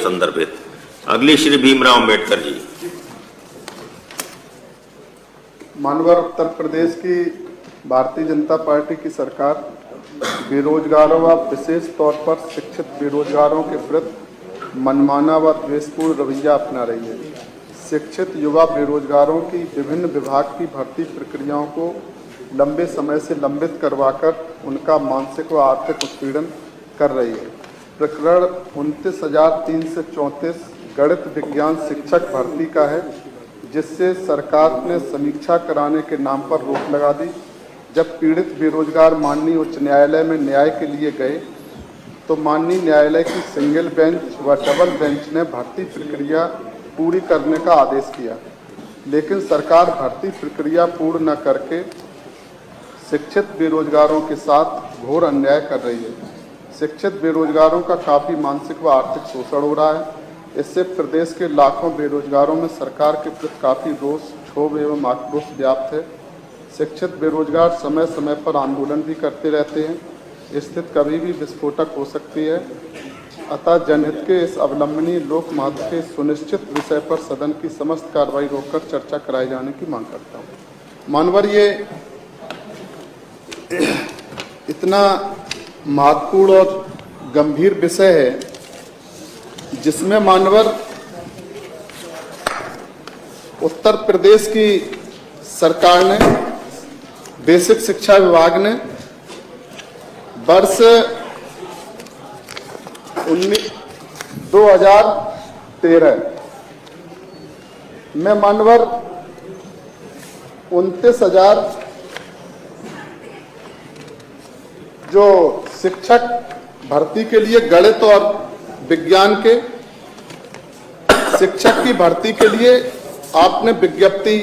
संदर्भित। अगली श्री भीमराव अम्बेडकर जी। मानवर उत्तर प्रदेश की भारतीय जनता पार्टी की सरकार बेरोजगारों व विशेष तौर पर शिक्षित बेरोजगारों के प्रति मनमाना व द्वेषपूर्ण रवैया अपना रही है। शिक्षित युवा बेरोजगारों की विभिन्न विभाग की भर्ती प्रक्रियाओं को लंबे समय से लंबित करवाकर उनका मानसिक व आर्थिक उत्पीड़न कर रही है। प्रकरण 29,334 गणित विज्ञान शिक्षक भर्ती का है, जिससे सरकार ने समीक्षा कराने के नाम पर रोक लगा दी। जब पीड़ित बेरोजगार माननीय उच्च न्यायालय में न्याय के लिए गए तो माननीय न्यायालय की सिंगल बेंच व डबल बेंच ने भर्ती प्रक्रिया पूरी करने का आदेश किया, लेकिन सरकार भर्ती प्रक्रिया पूर्ण न करके शिक्षित बेरोजगारों के साथ घोर अन्याय कर रही है। शिक्षित बेरोजगारों का काफ़ी मानसिक व आर्थिक शोषण हो रहा है। इससे प्रदेश के लाखों बेरोजगारों में सरकार के प्रति काफ़ी रोष, क्षोभ एवं आक्रोश व्याप्त है। शिक्षित बेरोजगार समय समय पर आंदोलन भी करते रहते हैं। स्थिति कभी भी विस्फोटक हो सकती है। अतः जनहित के इस अवलंबनीय लोक महत्व के सुनिश्चित विषय पर सदन की समस्त कार्रवाई रोककर चर्चा कराए जाने की मांग करता हूँ। मानवर, ये इतना महत्वपूर्ण और गंभीर विषय है जिसमें मानवर उत्तर प्रदेश की सरकार ने, बेसिक शिक्षा विभाग ने वर्ष 2013 में मानवर 29,000 जो शिक्षक भर्ती के लिए गणित और विज्ञान के शिक्षक की भर्ती के लिए आपने विज्ञप्ति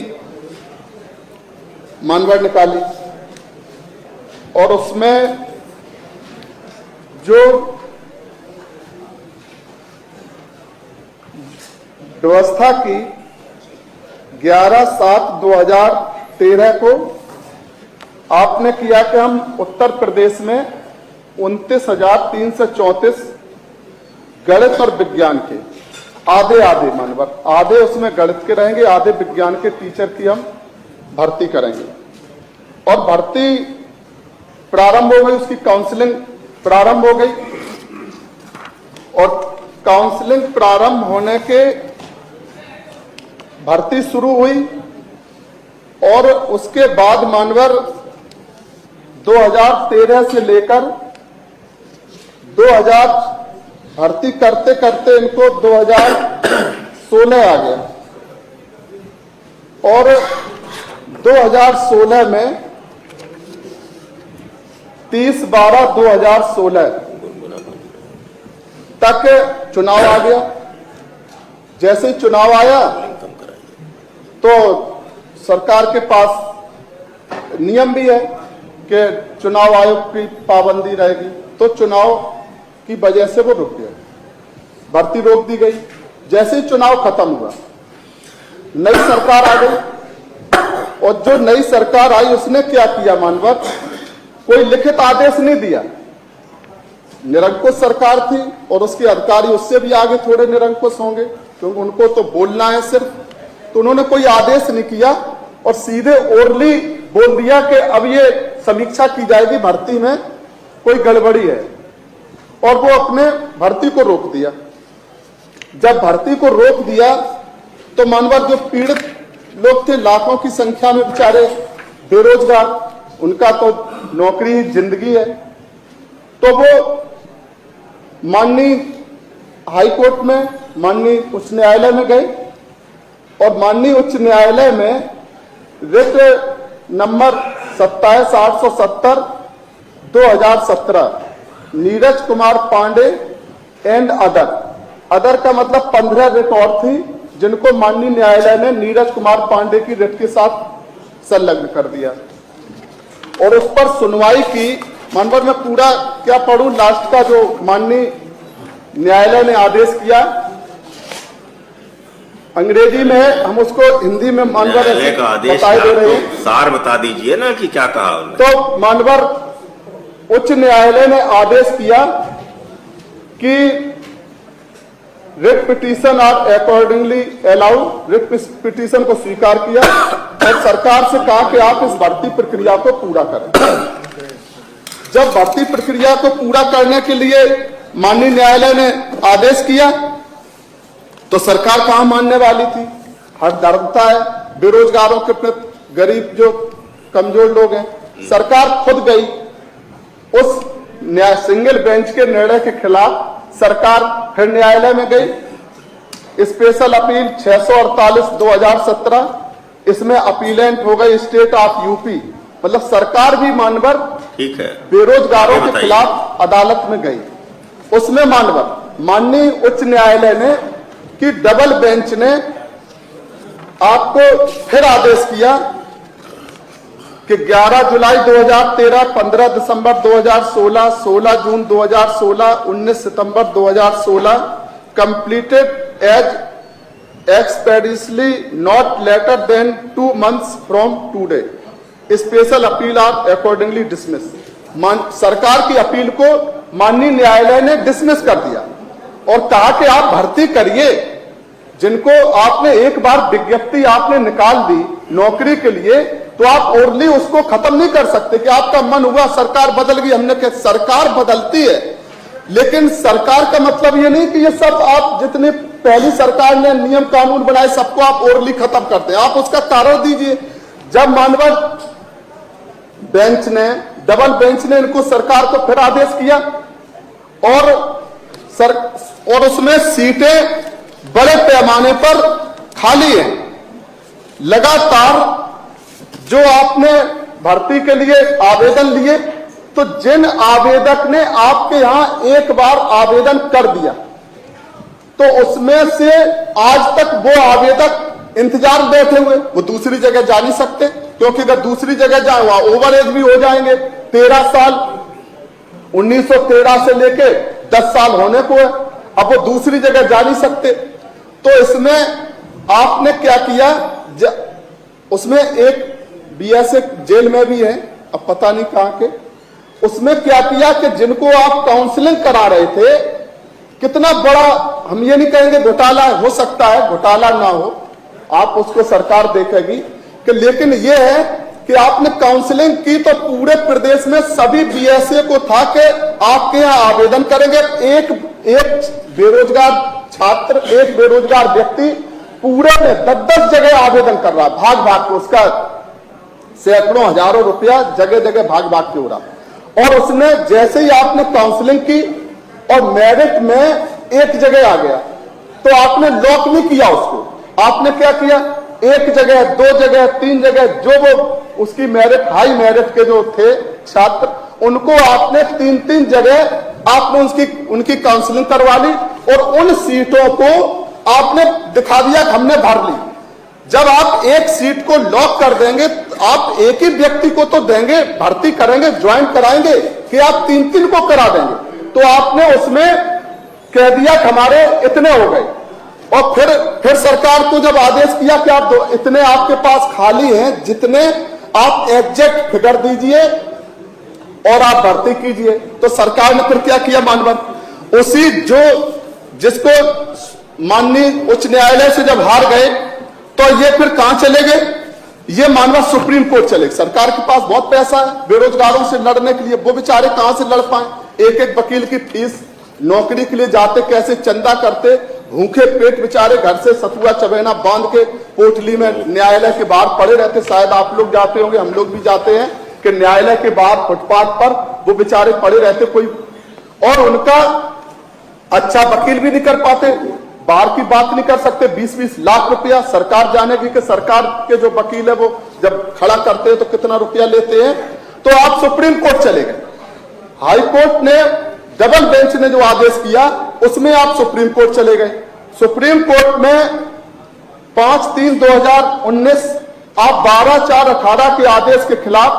मानवर निकाली और उसमें जो व्यवस्था की 11/7/2013 को आपने किया कि हम उत्तर प्रदेश में 29,334 गणित और विज्ञान के आधे मानवर, आधे उसमें गणित के रहेंगे, आधे विज्ञान के टीचर की हम भर्ती करेंगे। और भर्ती प्रारंभ हो गई, उसकी काउंसलिंग प्रारंभ हो गई और काउंसलिंग प्रारंभ होने के भर्ती शुरू हुई और उसके बाद मानवर 2013 से लेकर 2000 भर्ती करते करते इनको 2016 आ गया और 2016 में 30/12/2016 तक चुनाव आ गया। जैसे ही चुनाव आया तो सरकार के पास नियम भी है कि चुनाव आयोग की पाबंदी रहेगी, तो चुनाव की वजह से वो रुक गया, भर्ती रोक दी गई। जैसे ही चुनाव खत्म हुआ, नई सरकार आ गई और जो नई सरकार आई उसने क्या किया मानवर, कोई लिखित आदेश नहीं दिया। निरंकुश सरकार थी और उसके अधिकारी उससे भी आगे थोड़े निरंकुश होंगे क्योंकि उनको तो बोलना है सिर्फ, तो उन्होंने कोई आदेश नहीं किया और सीधे ओरली बोल दिया कि अब ये समीक्षा की जाएगी, भर्ती में कोई गड़बड़ी है, और वो अपने भर्ती को रोक दिया। जब भर्ती को रोक दिया तो मानवर जो पीड़ित लोग थे, लाखों की संख्या में बेचारे बेरोजगार, उनका तो नौकरी ही जिंदगी है, तो वो माननीय हाई कोर्ट में, माननीय उच्च न्यायालय में गए और माननीय उच्च न्यायालय में writ number 27/870/2017 Neeraj Kumar Pandey and other का मतलब 15 रिट और थी जिनको माननीय न्यायालय ने नीरज कुमार पांडे की रिट के साथ संलग्न कर दिया और उस पर सुनवाई की। मानवर में पूरा क्या पढ़ूं, लास्ट का जो माननीय न्यायालय ने आदेश किया अंग्रेजी में है, हम उसको हिंदी में मानवर बताए दे रहे हैं। सार बता दीजिए ना कि क्या कहा उन्होंने। तो मानवर उच्च न्यायालय ने आदेश किया कि writ petition are accordingly allowed, writ petition को स्वीकार किया और सरकार से कहा कि आप इस भर्ती प्रक्रिया को पूरा करें। जब भर्ती प्रक्रिया को पूरा करने के लिए माननीय न्यायालय ने आदेश किया तो सरकार कहां मानने वाली थी। हरदर्मिता है बेरोजगारों के प्रति, गरीब जो कमजोर लोग हैं। सरकार खुद गई उस सिंगल बेंच के निर्णय के खिलाफ, सरकार फिर न्यायालय में गई। स्पेशल अपील 648/2017, इसमें अपीलेंट हो गई स्टेट ऑफ यूपी, मतलब सरकार भी मानवर ठीक है बेरोजगारों के खिलाफ अदालत में गई। उसमें मानवर माननीय उच्च न्यायालय ने कि डबल बेंच ने आपको फिर आदेश किया कि 11 जुलाई 2013, 15 दिसंबर 2016, 16 जून 2016, 19 सितंबर 2016 completed as expeditiously not later than 2 months from today. Special appeal are accordingly dismiss. सरकार की अपील को माननीय न्यायालय ने डिसमिस कर दिया और कहा कि आप भर्ती करिए, जिनको आपने एक बार विज्ञप्ति आपने निकाल दी नौकरी के लिए, तो आप ओरली उसको खत्म नहीं कर सकते कि आपका मन हुआ सरकार बदल गई। हमने कहा सरकार बदलती है, लेकिन सरकार का मतलब ये नहीं कि ये सब आप जितने पहली सरकार ने नियम कानून बनाए सबको आप ओरली खत्म करते हैं। आप उसका कारण दीजिए। जब मानवर बेंच ने, डबल बेंच ने इनको सरकार को फिर आदेश किया और उसमें सीटें बड़े पैमाने पर खाली हैं। लगातार जो आपने भर्ती के लिए आवेदन लिए, तो जिन आवेदक ने आपके यहां एक बार आवेदन कर दिया, तो उसमें से आज तक वो आवेदक इंतजार में बैठे हुए, वो दूसरी जगह जा नहीं सकते, क्योंकि अगर दूसरी जगह जाए वहां ओवर एज भी हो जाएंगे। 13 साल 1913 से लेके 10 साल होने को है, अब वो दूसरी जगह जा नहीं सकते। तो इसमें आपने क्या किया, उसमें एक बीएसए जेल में भी है, अब पता नहीं कहां के, उसमें क्या किया कि जिनको आप काउंसलिंग करा रहे थे, कितना बड़ा, हम ये नहीं कहेंगे घोटाला हो सकता है, घोटाला ना हो, आप उसको सरकार देखेगी कि, लेकिन ये है कि आपने काउंसलिंग की तो पूरे प्रदेश में सभी बीएसए को था कि आपके यहां आवेदन करेंगे। एक बेरोजगार छात्र, एक बेरोजगार व्यक्ति पूरे में 10-10 जगह आवेदन कर रहा, भाग भाग के, उसका सैकड़ों हजारों रुपया जगह जगह भाग भाग के हो रहा। और उसने जैसे ही आपने काउंसलिंग की और मेरिट में एक जगह आ गया, तो आपने लॉक नहीं किया उसको। आपने क्या किया, एक जगह, 2 जगह, 3 जगह, जो वो उसकी मेरिट, हाई मेरिट के जो थे छात्र, उनको आपने 3-3 जगह आपने उनकी काउंसलिंग करवा ली और उन सीटों को आपने दिखा दिया कि हमने भर ली। जब आप एक सीट को लॉक कर देंगे, आप एक ही व्यक्ति को तो देंगे, भर्ती करेंगे, ज्वाइन कराएंगे, कि आप 3-3 को करा देंगे, तो आपने उसमें कह दिया कि हमारे इतने हो गए। और फिर सरकार को जब आदेश किया कि आप इतने आपके पास खाली हैं, जितने आप एग्जैक्ट फिगर दीजिए और आप भर्ती कीजिए। तो सरकार ने फिर क्या किया, मानवर उसी जिसको माननीय उच्च न्यायालय से जब हार गए, तो ये फिर कहां चले गए, ये मानवर सुप्रीम कोर्ट चले। सरकार के पास बहुत पैसा है बेरोजगारों से लड़ने के लिए, वो बेचारे कहां से लड़ पाए। एक एक वकील की फीस, नौकरी के लिए जाते कैसे चंदा करते, भूखे पेट बेचारे घर से सतुआ चबेना बांध के पोटली में न्यायालय के बाहर पड़े रहते। शायद आप लोग जाते होंगे, हम लोग भी जाते हैं कि न्यायालय के बाहर फुटपाथ पर वो बेचारे पड़े रहते कोई, और उनका अच्छा वकील भी नहीं कर पाते, बाहर की बात नहीं कर सकते। 20-20 लाख रुपया सरकार जानेगी कि सरकार के जो वकील है वो जब खड़ा करते हैं तो कितना रुपया लेते हैं। तो आप सुप्रीम कोर्ट चले गए, हाई कोर्ट ने, डबल बेंच ने जो आदेश किया उसमें आप सुप्रीम कोर्ट चले गए। सुप्रीम कोर्ट में 5/3/2019 आप 12/4/18 के आदेश के खिलाफ,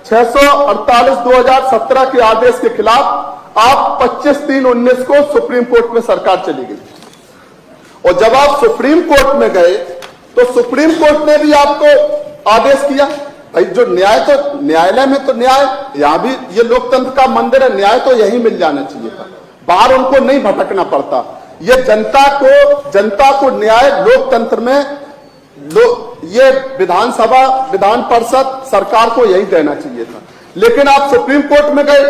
648/2017 के आदेश के खिलाफ आप 25/3/19 को सुप्रीम कोर्ट में सरकार चली गई। और जब आप सुप्रीम कोर्ट में गए तो सुप्रीम कोर्ट ने भी आपको आदेश किया। भाई जो न्याय, तो न्यायालय में तो न्याय, यहां भी ये लोकतंत्र का मंदिर है, न्याय तो यही मिल जाना चाहिए था, बाहर उनको नहीं भटकना पड़ता। ये जनता को न्याय लोकतंत्र में ये विधानसभा विधान परिषद सरकार को यही देना चाहिए था। लेकिन आप सुप्रीम कोर्ट में गए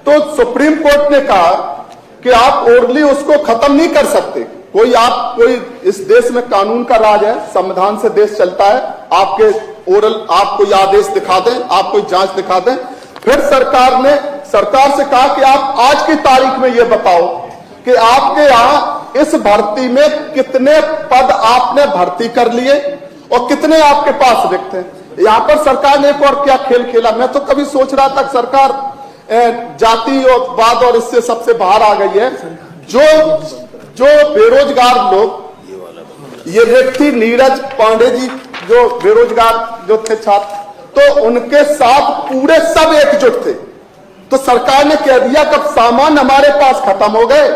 तो सुप्रीम कोर्ट ने कहा कि आप ओरली उसको खत्म नहीं कर सकते। कोई इस देश में कानून का राज है, संविधान से देश चलता है। आपके ओरल आप कोई आदेश दिखा दें, आप कोई जांच दिखा दें। फिर सरकार से कहा कि आप आज की तारीख में ये बताओ कि आपके यहां इस भर्ती में कितने पद आपने भर्ती कर लिए और कितने आपके पास रिक्त हैं। यहां पर सरकार ने एक और क्या खेल खेला, मैं तो कभी सोच रहा था सरकार जाति और वाद और इससे सबसे बाहर आ गई है। जो बेरोजगार लोग, ये व्यक्ति नीरज पांडे जी जो बेरोजगार जो थे छात्र, तो उनके साथ पूरे सब एकजुट थे। तो सरकार ने कह दिया कब सामान हमारे पास खत्म हो गए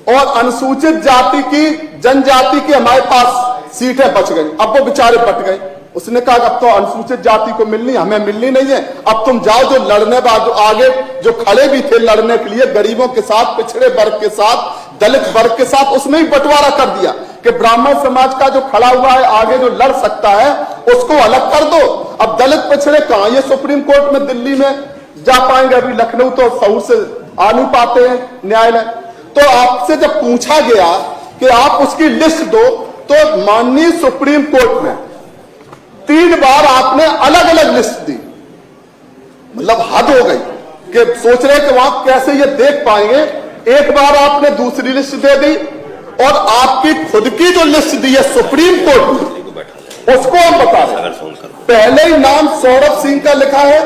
और अनुसूचित जाति की जनजाति की हमारे पास सीटें बच गई, अब वो बेचारे बट गए। उसने कहा अब तो अनुसूचित जाति को मिलनी, हमें मिलनी नहीं है। अब तुम जाओ, जो लड़ने आगे जो खड़े भी थे लड़ने के लिए, गरीबों के साथ, पिछड़े वर्ग के साथ, दलित वर्ग के साथ, उसमें ही बंटवारा कर दिया कि ब्राह्मण समाज का जो खड़ा हुआ है आगे जो लड़ सकता है उसको अलग कर दो। अब दलित पिछड़े कहां ये सुप्रीम कोर्ट में दिल्ली में जा पाएंगे? अभी लखनऊ तो सऊर से आ नहीं पाते हैं न्यायालय। तो आपसे जब पूछा गया कि आप उसकी लिस्ट दो, तो माननीय सुप्रीम कोर्ट में 3 बार आपने अलग अलग लिस्ट दी। मतलब हद हो गई कि सोच रहे कि वहां कैसे ये देख पाएंगे। एक बार आपने दूसरी लिस्ट दे दी और आपकी खुद की जो लिस्ट दी है सुप्रीम कोर्ट में, उसको हम बता रहे हैं। पहले ही नाम सौरभ सिंह का लिखा है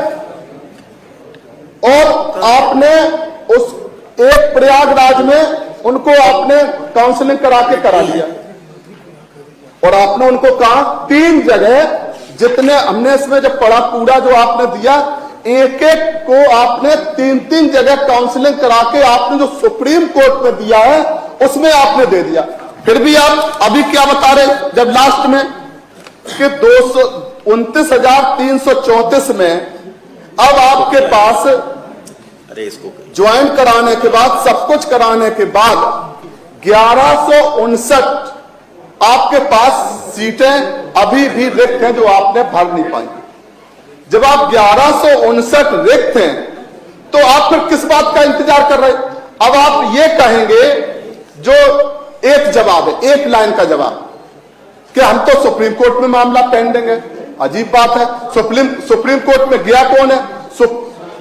और आपने उस एक प्रयागराज में उनको आपने काउंसलिंग करा लिया और आपने उनको कहा 3 जगह, जितने हमने इसमें जब पढ़ा पूरा जो आपने दिया, एक एक को आपने 3-3 जगह काउंसलिंग करा के आपने जो सुप्रीम कोर्ट में दिया है उसमें आपने दे दिया। फिर भी आप अभी क्या बता रहे जब लास्ट में कि 229,334 में अब आपके पास ज्वाइन कराने के बाद, सब कुछ कराने के बाद 1159 आपके पास सीटें अभी भी रिक्त हैं जो आपने भर नहीं पाई। जब आप 1159 रिक्त हैं तो आप फिर किस बात का इंतजार कर रहे हैं? अब आप ये कहेंगे जो एक जवाब है, एक लाइन का जवाब कि हम तो सुप्रीम कोर्ट में मामला पेंडिंग है। अजीब बात है, सुप्रीम कोर्ट में गया कौन है?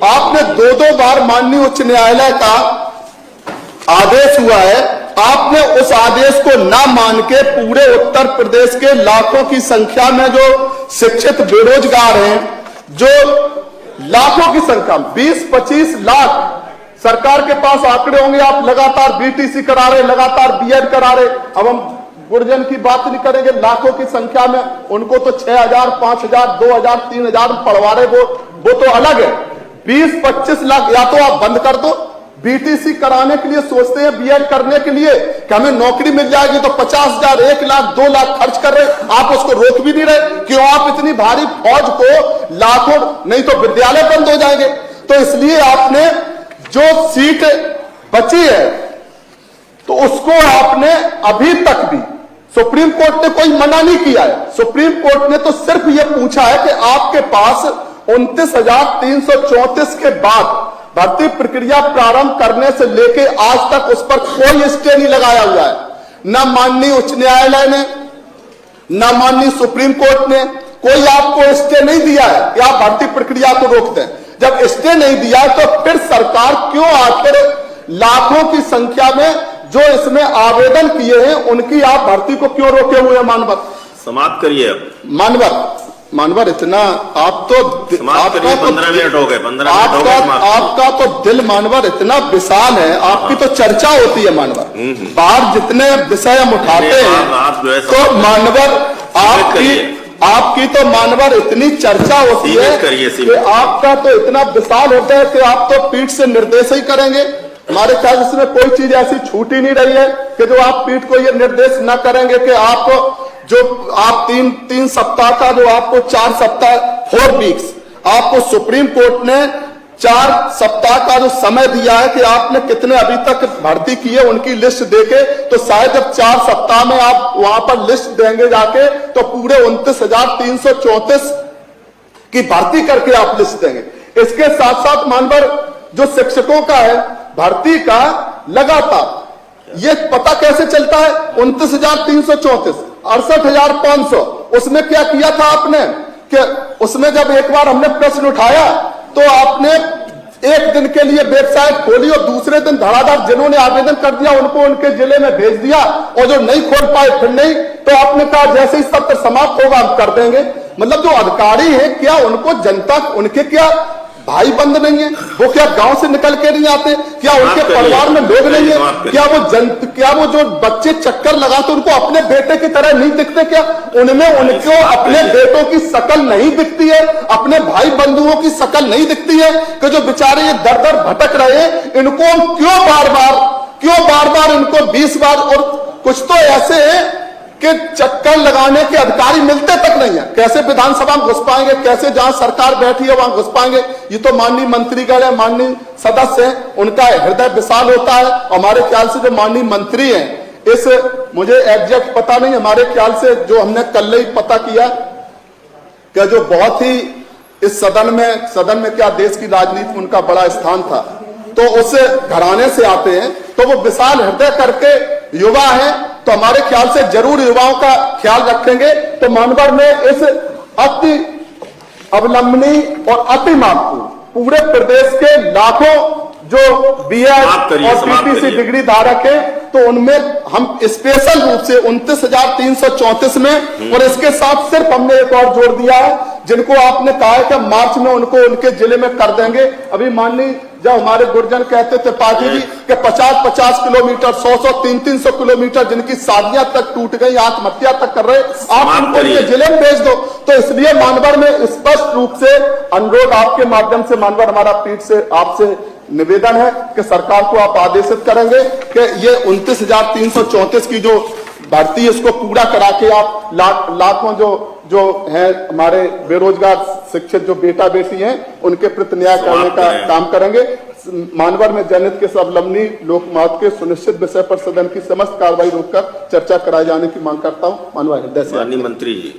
आपने 2 बार माननीय उच्च न्यायालय का आदेश हुआ है, आपने उस आदेश को ना मान के पूरे उत्तर प्रदेश के लाखों की संख्या में जो शिक्षित बेरोजगार हैं, जो लाखों की संख्या 20-25 लाख सरकार के पास आंकड़े होंगे, आप लगातार बीटीसी करा रहे, लगातार बीएड करा रहे। अब हम गुरजन की बात नहीं करेंगे, लाखों की संख्या में उनको तो 6,000, 5,000, 2,000, 3,000 पढ़वा रहे, वो तो अलग है। 20-25 लाख या तो आप बंद कर दो, बीटीसी कराने के लिए सोचते हैं, बीएड करने के लिए कि हमें नौकरी मिल जाएगी, तो 50,000, 1 लाख, 2 लाख खर्च कर रहे, आप उसको रोक भी नहीं रहे। क्यों? आप इतनी भारी फौज को लाखों, नहीं तो विद्यालय बंद हो जाएंगे। तो इसलिए आपने जो सीट बची है तो उसको आपने अभी तक भी, सुप्रीम कोर्ट ने कोई मना नहीं किया है, सुप्रीम कोर्ट ने तो सिर्फ यह पूछा है कि आपके पास 29,334 के बाद भर्ती प्रक्रिया प्रारंभ करने से लेके आज तक उस पर कोई स्टे नहीं लगाया हुआ है। न माननीय उच्च न्यायालय ने, न माननीय सुप्रीम कोर्ट ने कोई आपको स्टे नहीं दिया है कि आप भर्ती प्रक्रिया को रोकते हैं। जब स्टे नहीं दिया तो फिर सरकार क्यों आखिर लाखों की संख्या में जो इसमें आवेदन किए हैं उनकी आप भर्ती को क्यों रोके हुए हैं? मानवर समाप्त करिए। मानवर इतना आप तो 15 मिनट हो गए, 15 मिनट हो गए। आपका तो दिल मानवर इतना विशाल है, आपकी तो चर्चा होती है मानवर, बाहर जितने विषय हम उठाते हैं तो मानवर आपकी तो मानवर इतनी चर्चा होती है कि आपका तो इतना विशाल होता है कि आप तो पीठ से निर्देश ही करेंगे। हमारे ख्याल इसमें कोई चीज ऐसी छूट ही नहीं रही है कि जो आप पीठ को ये निर्देश न करेंगे कि आप 3 सप्ताह का जो आपको 4 सप्ताह 4 वीक्स आपको सुप्रीम कोर्ट ने 4 सप्ताह का जो समय दिया है कि आपने कितने अभी तक भर्ती किए उनकी लिस्ट देके, तो शायद जब 4 सप्ताह में आप वहां पर लिस्ट देंगे जाके तो पूरे 29,334 की भर्ती करके आप लिस्ट देंगे। इसके साथ साथ मानवर जो शिक्षकों का है भर्ती का लगातार ये पता कैसे चलता है 29,334 68,500 उसमें क्या किया था आपने कि उसमें जब एक बार हमने प्रश्न उठाया तो आपने एक दिन के लिए वेबसाइट खोली और दूसरे दिन धड़ाधड़ जिन्होंने आवेदन कर दिया उनको उनके जिले में भेज दिया, और जो नहीं खोल पाए फिर नहीं, तो आपने कहा जैसे ही सत्र समाप्त होगा हम कर देंगे। मतलब जो अधिकारी है क्या उनको जनता उनके क्या भाई बंद नहीं है? वो क्या गांव से निकल के नहीं आते? क्या उनके परिवार में लोग नहीं है? क्या वो जो बच्चे चक्कर लगाते उनको अपने बेटे की तरह नहीं दिखते? क्या उनमें उनको अपने बेटों की शकल नहीं दिखती है? अपने भाई बंधुओं की शकल नहीं दिखती है कि जो बेचारे ये दर दर भटक रहे हैं, इनको क्यों बार बार इनको 20 बार, और कुछ तो ऐसे है कि चक्कर लगाने के अधिकारी मिलते तक नहीं है। कैसे विधानसभा में घुस पाएंगे? कैसे जहां सरकार बैठी है वहां घुस पाएंगे? ये तो माननीय मंत्रीगण है, माननीय सदस्य हैं, उनका हृदय विशाल होता है। हमारे ख्याल से जो माननीय मंत्री हैं, इस मुझे एग्जैक्ट पता नहीं, हमारे ख्याल से जो हमने कल ही पता किया कि जो बहुत ही इस सदन में क्या देश की राजनीति में उनका बड़ा स्थान था, तो उस घराने से आते हैं, तो वो विशाल हृदय करके युवा है, तो हमारे ख्याल से जरूर युवाओं का ख्याल रखेंगे। तो मानवर में इस अति अवलंबनी और अति महत्वपूर्ण पूरे प्रदेश के लाखों जो बीएड और बीपीसी डिग्री धारक है, तो उनमें हम स्पेशल रूप से 29,334 में, और इसके साथ सिर्फ हमने एक और जोड़ दिया है जिनको आपने कहा है कि मार्च में उनको उनके जिले में कर देंगे। अभी माननीय जब हमारे गुरजन कहते थे पार्टी जी कि 50-50 किलोमीटर 100-100 300-300 किलोमीटर जिनकी शादियां तक टूट गई, आत्महत्या तक कर रहे, आप उनको उनके जिले में भेज दो। तो इसलिए मानवर में स्पष्ट रूप से अनुरोध आपके माध्यम से मानवर हमारा पीठ से आपसे निवेदन है कि सरकार को आप आदेशित करेंगे कि ये 29,334 की जो भर्ती है इसको पूरा करा के आप लाखों जो हैं हमारे बेरोजगार शिक्षित जो बेटा बेटी हैं उनके प्रति न्याय करने का काम करेंगे। मानवर में जनहित के स्वावलंबनी लोक महत्व के सुनिश्चित विषय पर सदन की समस्त कार्रवाई रोककर चर्चा कराए जाने की मांग करता हूं। मानव हृदय से माननीय मंत्री जी।